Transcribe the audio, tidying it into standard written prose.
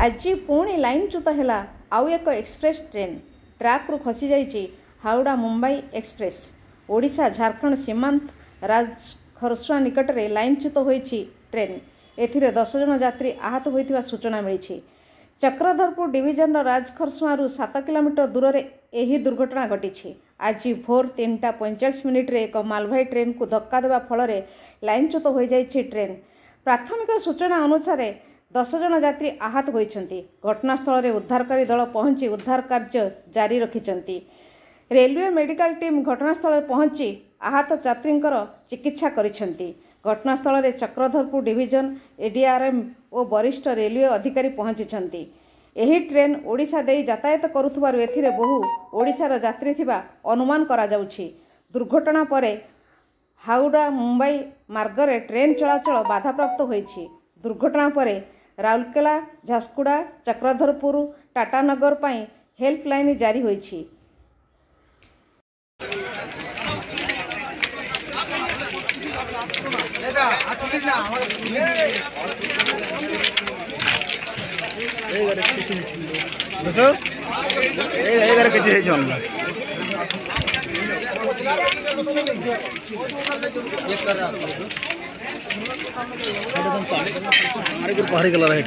आज पुणी लाइनच्युत है आउ एक एक्सप्रेस ट्रेन ट्रैक रु खसी जाइए हावड़ा मुंबई एक्सप्रेस। ओडिशा झारखंड सीमांत राजखरसुआ निकट में लाइनच्युत होइछि ट्रेन। एथिरे 10 जन यात्री आहत होइथिबा सूचना मिली। चक्रधरपुर डिविजन राजखरसुआ 7 किलोमीटर दूर में यह दुर्घटना घटी। आज भोर 3:45 एक मालवाही ट्रेन को धक्का देवा फल लाइनच्युत हो जाइछि ट्रेन। प्राथमिक सूचना अनुसार 10 जन यात्री आहत होइछन्ति। घटनास्थल में उद्धारकारी दल पहुंची उद्धार कार्य जारी रखिछन्ति। रेलवे मेडिकल टीम घटनास्थल पहुंची आहत यात्रींकर चिकित्सा करिछन्ति। घटनास्थल में चक्रधरपुर डिविजन एडीआरएम और वरिष्ठ रेलवे अधिकारी पहुंची। एही ट्रेन ओडिशा देई यातायात करुथुबारु एथिरे बहु ओडिशार यात्री थिबा अनुमान करा जाउछि। दुर्घटना परे हावड़ा मुंबई मार्ग रे ट्रेन चलाचल बाधाप्राप्त होइछि। दुर्घटना परे राउरकेला झारसुगुड़ा चक्रधरपुर टाटानगर पई हेल्पलाइन जारी होइछि। बाहरी कलर है